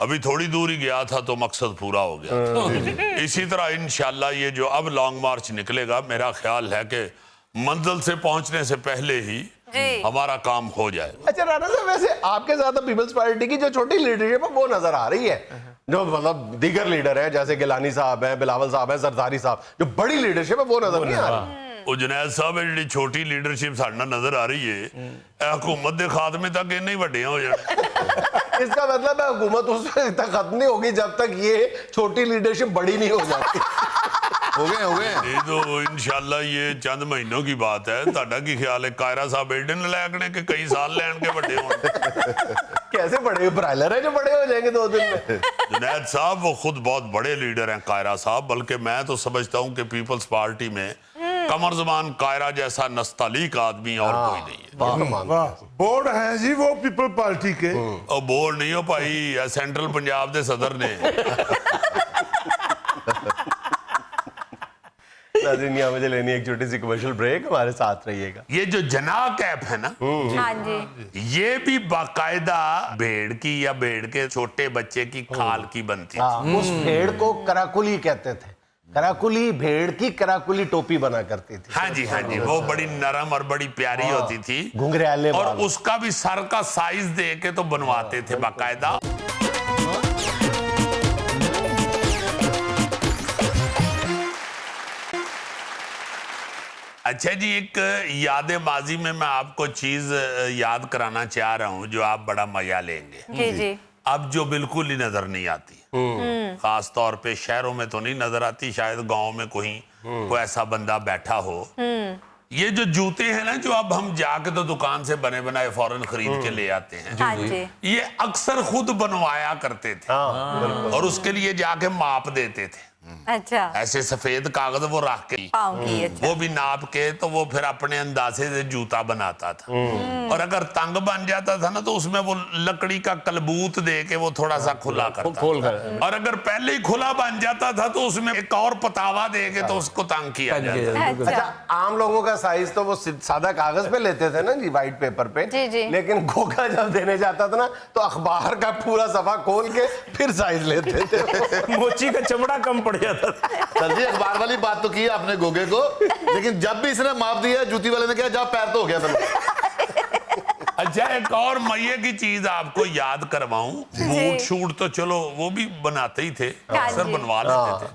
B: अभी थोड़ी दूर ही गया था तो मकसद पूरा हो गया। इसी तरह इंशाल्लाह ये जो अब लॉन्ग मार्च निकलेगा, मेरा ख्याल है कि मंजिल से पहुंचने से पहले ही हमारा काम हो जाए।
A: अच्छा राना साहब, वैसे आपके साथ पीपल्स पार्टी की जो छोटी लीडरशिप है वो नजर आ रही है, जो मतलब दीगर लीडर है जैसे गिलानी साहब है, बिलावल साहब है, जरदारी साहब, जो बड़ी लीडरशिप है वो नजर नहीं आ रही।
B: ਉਹ ਜੁਨੈਦ ਸਾਹਿਬ ਇਹ ਜਿਹੜੀ ਛੋਟੀ ਲੀਡਰਸ਼ਿਪ ਸਾਡੇ ਨਾਲ ਨਜ਼ਰ ਆ ਰਹੀ ਹੈ, ਇਹ ਹਕੂਮਤ ਦੇ ਖਾਤਮੇ ਤੱਕ ਇੰਨੇ ਹੀ ਵੱਡੇ ਹੋ ਜਾਣੇ।
A: इसका मतलब है हुकूमत उस वक्त तक खत्म नहीं होगी जब तक ये छोटी लीडरशिप बड़ी नहीं हो जाती।
C: हो गए
B: ये तो इंशाल्लाह ये चंद महीनों की बात है। ਤੁਹਾਡਾ ਕੀ ਖਿਆਲ ਹੈ ਕਾਇਰਾ ਸਾਹਿਬ एडन नलायक ने कि कई साल ਲੈਣ के ਵੱਡੇ होंगे?
A: कैसे बड़े ब्रायलर है जो बड़े हो जाएंगे 2 दिन में?
B: जुनैद साहब वो खुद बहुत बड़े लीडर हैं कायरा साहब, बल्कि मैं तो समझता हूँ कि पीपल्स पार्टी में कमर ज़मान कायरा जैसा नस्तालीक आदमी और कोई नहीं है।
D: वाह, बोर्ड है जी वो पीपल पार्टी के।
B: और बोर्ड नहीं हो भाई, सेंट्रल पंजाब के सदर ने।
A: मुझे लेनी एक छोटी सी कमर्शियल ब्रेक, हमारे साथ रहिएगा।
B: ये जो जनाक ऐप है ना,
E: हाँ जी,
B: ये भी बाकायदा भेड़ की या भेड़ के छोटे बच्चे की खाल की बनती थी।
A: उस भेड़ को कराकुली कहते थे, कराकुली भेड़ की कराकुली टोपी बना करती थी।
B: हाँ जी, वो बड़ी नरम और बड़ी प्यारी होती थी,
A: घुंघराले
B: और
A: बाल।
B: उसका भी सर का साइज दे के तो बनवाते थे बाकायदा। अच्छा जी, एक याद माजी में मैं आपको चीज याद कराना चाह रहा हूँ जो आप बड़ा मजा लेंगे।
E: जी जी,
B: अब जो बिल्कुल ही नजर नहीं आती, खास तौर पे शहरों में तो नहीं नजर आती, शायद गांव में कोई ऐसा बंदा बैठा हो। ये जो जूते हैं ना, जो अब हम जाके तो दुकान से बने बनाए फौरन खरीद के ले आते हैं,
E: हाँ जी,
B: ये अक्सर खुद बनवाया करते थे, और उसके लिए जाके माप देते थे।
E: अच्छा,
B: ऐसे सफेद कागज वो रख के
E: पाँव की, अच्छा,
B: वो भी नाप के, तो वो फिर अपने अंदाजे से जूता बनाता था। और अगर तंग बन जाता था ना, तो उसमें वो लकड़ी का कलबूत दे के वो थोड़ा सा खुला करता
F: खोल
B: था।
F: कर।
B: और अगर पहले ही खुला बन जाता था तो उसमें एक और पतावा दे के तो उसको तंग किया जाता था।
E: अच्छा,
A: अच्छा, आम लोगों का साइज तो वो सादा कागज पे लेते थे ना जी, व्हाइट पेपर पे।
E: जी, जी।
A: लेकिन गोगा जब देने जाता था ना, तो अखबार का पूरा सफा खोल के फिर साइज लेते थे।
F: मोची का चमड़ा कम पड़ जाता था।
C: सर जी, अखबार वाली बात तो की आपने गोगे को, लेकिन जब भी इसने माप दिया, जूती वाले ने कहा जा पैर तो हो गया पहले।
B: अच्छा, एक और मये की चीज आपको याद करवाऊं। बूट शूट तो चलो वो भी बनाते ही थे,
E: हाँ
B: अक्सर
E: जी।
B: बनवा लेते थे।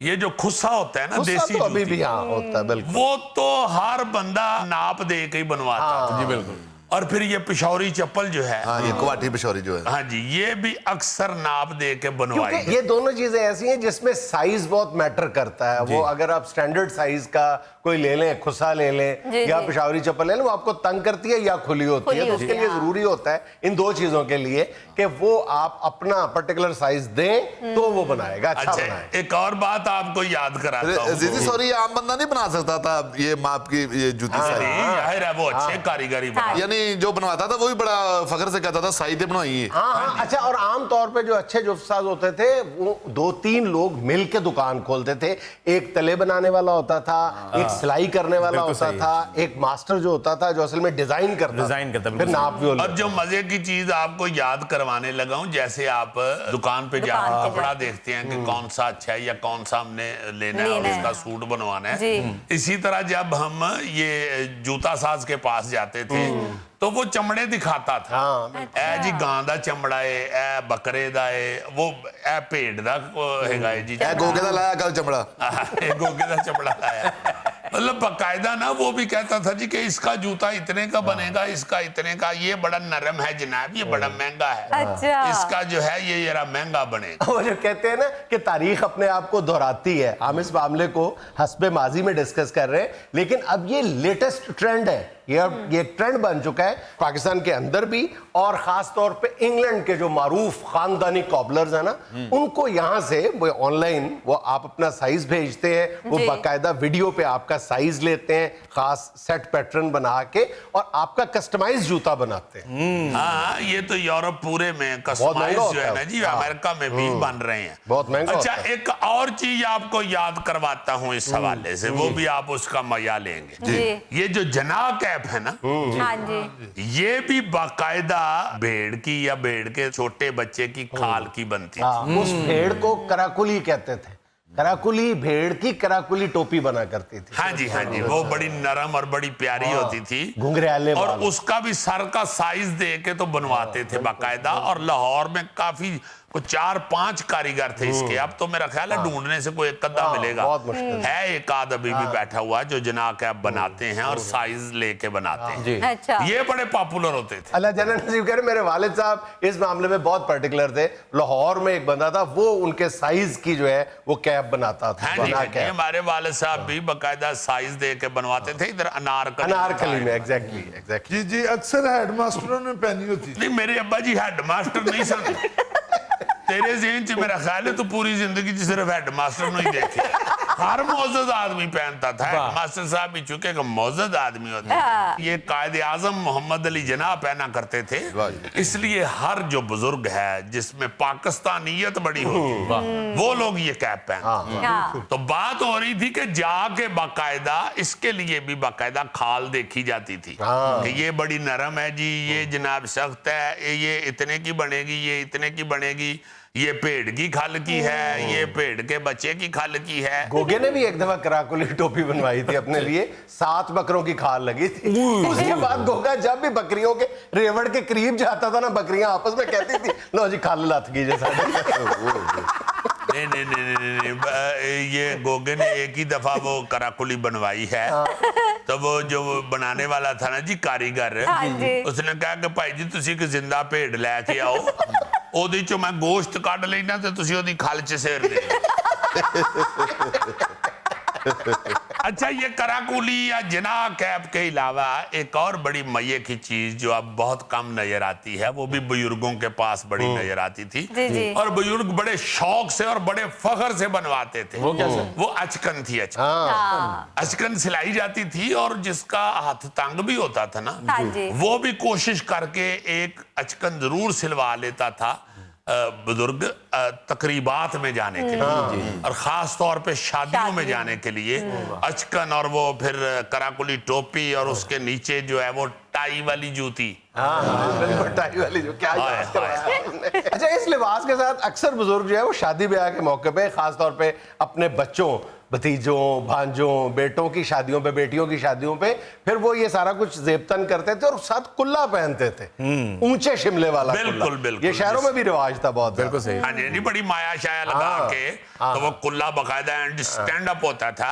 B: ये जो खुस्सा होता है ना,
A: गुस्सा
B: देसी
A: तो अभी
B: जूती,
A: भी हाँ होता है, बिल्कुल।
B: वो तो हर बंदा नाप दे के ही बनवाता था।
F: जी बिल्कुल।
B: और फिर ये पिशौरी चप्पल जो है,
C: हाँ, ये कुवाटी पिशौरी जो है,
B: हाँ जी, ये भी अक्सर नाप दे के बनवाई
A: क्योंकि
B: है।
A: ये दोनों चीजें ऐसी हैं जिसमें साइज बहुत मैटर करता है। वो अगर आप स्टैंडर्ड साइज का कोई ले लें, खुसा ले लें
E: जी,
A: या
E: जी।
A: पिशावरी चप्पल ले लें, वो आपको तंग करती है या खुली होती है। तो उसके लिए जरूरी होता है इन दो चीजों के लिए कि वो आप अपना पर्टिकुलर साइज दें तो वो बनाएगा, अच्छा बनाएगा।
B: अच्छा, एक और बात आपको याद कराता हूँ।
C: जी सॉरी, ये आम बंदा नहीं बना सकता था ये माप की ये जूती साइज,
B: जाहिर है वो अच्छे कारीगरी बना।
C: यानी जो बनवाता था वो भी बड़ा फख्र से कहता था साइज बनवाई है।
A: हाँ, अच्छा, और आम तौर पे जो अच्छे जुफ्तसाज होते थे वो 2-3 लोग मिल के दुकान खोलते थे। एक तले बनाने वाला होता था, एक सिलाई करने वाला होता था, एक मास्टर जो होता था जो असल में डिजाइन करता फिर नाप भी
B: और जो मजे की चीज आपको याद करवाने लगा हूं, जैसे आप दुकान पे जाकर कपड़ा देखते हैं कि कौन सा अच्छा है या कौन सा हमने लेना है और उसका सूट बनवाना है, इसी तरह जब हम ये जूता साज के पास जाते थे तो वो चमड़े दिखाता था। ए जी गां दा चमड़ा है, ए बकरे दा है, वो ए भेड़ दा हैगा जी,
C: ए गोगे दा लाया कल चमड़ा,
B: ए गोगे दा चमड़ा लाया। मतलब बकायदा ना वो भी कहता था जी कि इसका जूता इतने का बनेगा, इसका इतने का, ये बड़ा नरम है जनाब, ये बड़ा महंगा है,
E: अच्छा।
B: इसका जो है ये जरा महंगा बनेगा।
A: वो जो कहते हैं ना कि तारीख अपने आप को दोहराती है। हम इस मामले को हस्बे माजी में डिस्कस कर रहे हैं, लेकिन अब ये लेटेस्ट ट्रेंड है, ये ट्रेंड बन चुका है पाकिस्तान के अंदर भी, और खास तौर पे इंग्लैंड के जो मारूफ खानदानी कॉबलर्स हैं ना, उनको यहाँ से वो ऑनलाइन वो आप अपना साइज भेजते हैं, वो बाकायदा वीडियो पे आपका साइज लेते हैं, खास सेट पैटर्न बना के और आपका कस्टमाइज जूता बनाते हैं।
B: हाँ, ये तो यूरोप पूरे में कस्टमाइज जो है ना जी, अमेरिका में भी बन रहे हैं,
A: बहुत महंगा
B: अच्छा,
A: होता है।
B: एक और चीज आपको याद करवाता हूँ इस हवाले से, वो भी आप उसका मजा लेंगे।
E: जी।
B: ये जो जना कैप है ना,
E: हाँ जी,
B: ये भी बाकायदा भेड़ की या भेड़ के छोटे बच्चे की खाल की बनती थी।
A: हाँ, उस भेड़ को कराकुली कहते थे। कराकुली भेड़ की कराकुली टोपी बना करती थी।
B: हाँ जी, हाँ जी, वो बड़ी नरम और बड़ी प्यारी होती थी,
A: घुंघराले
B: और
A: बाल।
B: उसका भी सर का साइज दे के तो बनवाते थे बाकायदा, और लाहौर में काफी कुछ 4-5 कारीगर थे इसके। अब तो मेरा ख्याल है ढूंढने से कोई एक अद्धा मिलेगा,
A: बहुत मुश्किल
B: है एक आध अभी भी बैठा हुआ है जो जना कैप बनाते हैं और साइज लेके बनाते हैं।
E: अच्छा।
B: ये बड़े पॉपुलर होते थे।
A: अल्लाह जाने नसीब करे, मेरे वालिद साहब इस मामले में बहुत पर्टिकुलर थे। लाहौर में एक बंदा था, वो उनके साइज की जो है वो कैप बनाता था।
B: हाँ जी,
A: बना
B: हाँ जी,
A: कैप।
B: हमारे वाले साहब भी बाकायदा साइज दे के बनवाते थे। इधर
A: अनारकली में एग्जैक्टली।
D: जी जी, अक्सर हेडमास्टरों ने पहनी होती थी।
B: नहीं, मेरे अब्बा जी हेडमास्टर नहीं सन। तेरे ज़हन च मेरा ख्याल है तो पूरी जिंदगी सिर्फ हेडमास्टर नहीं देखे, हर मौजूद आदमी पहनता था। हेडमास्टर साहब भी चूंकि मौजूद आदमी होते हैं, ये कायदे आजम मोहम्मद अली जिन्ना पहना करते थे, इसलिए हर जो बुजुर्ग है जिसमें पाकिस्तानियत बड़ी होती वो लोग ये कैप पहनते।
E: हाँ।
B: तो बात हो रही थी कि जाके बाकायदा इसके लिए भी बाकायदा खाल देखी जाती थी कि ये बड़ी नरम है जी, ये जनाब सख्त है, ये इतने की बनेगी, ये इतने की बनेगी, ये भेड़ की खाल की है, ये भेड़ के बच्चे की खाल की है।
A: गोगे ने भी एक दफा कराकुली टोपी बनवाई थी अपने लिए, 7 बकरों की खाल लगी थी। उसके बाद गोगा जब भी बकरियों के रेवड़ के करीब जाता था ना, बकरियां आपस में कहती थी, लो जी खाल लात की जैसा।
B: नहीं नहीं नहीं नहीं, नहीं, ये गोगे ने एक ही दफा वो कराकुली बनवाई है। तो वो जो बनाने वाला था ना जी कारीगर,
E: हाँ जी।
B: उसने कहा कि भाई जी तुसी एक जिंदा भेड़ लेके आओ, ओदी चो मैं गोश्त कट लेना ते तुसी ओदी खल च सेर दे। अच्छा, ये कराकुली या जना कैप के अलावा एक और बड़ी मजे की चीज जो अब बहुत कम नजर आती है, वो भी बुजुर्गों के पास बड़ी नजर आती थी,
E: जी, जी।
B: और बुजुर्ग बड़े शौक से और बड़े फख्र से बनवाते थे।
F: वो क्या सर?
B: वो अचकन थी।
E: हाँ।
B: अचकन सिलाई जाती थी, और जिसका हाथ तंग भी होता था ना,
E: हाँ जी।
B: वो भी कोशिश करके एक अचकन जरूर सिलवा लेता था बुजुर्ग तकरीबात में जाने के लिए, और खास तौर पे शादियों में जाने के लिए अचकन, और वो फिर कराकुली टोपी, और उसके नीचे जो है वो टाई वाली जूती।
A: टाई वाली जो क्या
B: हाय,
A: याद करवाया आपने। अच्छा, इस लिबास के साथ अक्सर बुजुर्ग जो है वो शादी ब्याह के मौके पे खास तौर पे अपने बच्चों भतीजों, भांजों, बेटों की शादियों पे, बेटियों की शादियों पे फिर वो ये सारा कुछ जेबतन करते थे और साथ कुल्ला पहनते थे, ऊंचे शिमले वाला
B: बिल्कुल,
A: कुल्ला।
B: बिल्कुल।
A: ये शहरों में भी रिवाज था बहुत
F: बिल्कुल
A: ज़्यादा।
F: सही।
B: हाँ जी, नहीं बड़ी माया शाया लगा
A: हाँ,
B: के
A: हाँ।
B: तो वो कुल्ला बकायदा एंड स्टैंड अप होता था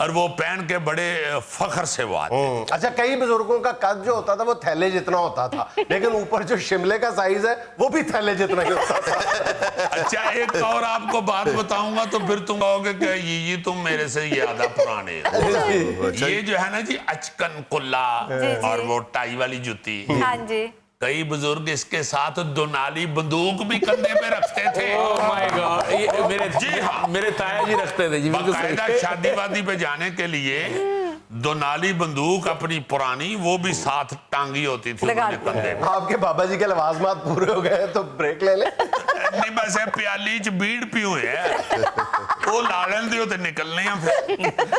B: और वो पहन के बड़े फख्र से वो आते।
A: अच्छा, कई बुजुर्गों का कद जो होता था वो थैले जितना होता था, लेकिन ऊपर जो शिमले का साइज है वो भी थैले जितना ही होता था।
B: अच्छा, एक और आपको बात बताऊंगा तो फिर तुम कहोगे कि ये तुम मेरे से ज्यादा पुराने हो। ये जो है ना जी अचकन कुल्ला
E: जी।
B: और वो टाई वाली जूती,
E: हाँ जी।
B: कई बुजुर्ग इसके साथ दोनाली बंदूक भी कंधे पे रखते थे।
F: ओह माय गॉड, ये मेरे
B: जी हाँ।
F: मेरे ताया जी रखते थे जी, बिल्कुल सही।
B: बाकायदा शादी वादी पे जाने के लिए दोनाली बंदूक अपनी पुरानी वो भी साथ टांगी होती थी
E: लगा
B: उन्होंने कंधे पे।
A: आपके बाबा जी के लवाजमात पूरे हो गए तो ब्रेक ले ले।
B: नहीं बस ये प्याली च बीड़ पियो है वो लालन दियो तो निकलने हैं फिर।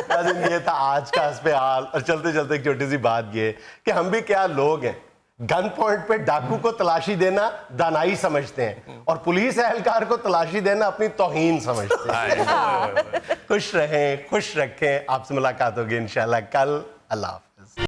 A: नाज़रीन, ये था आज का हस्बे हाल। और चलते चलते एक छोटी सी बात ये कि हम भी क्या लोग हैं, गन पॉइंट पे डाकू को तलाशी देना दानाई समझते हैं और पुलिस एहलकार को तलाशी देना अपनी तौहीन समझते हैं। खुश रहें, खुश रखें। आपसे मुलाकात होगी इंशाल्लाह कल। अल्लाह हाफ़िज़।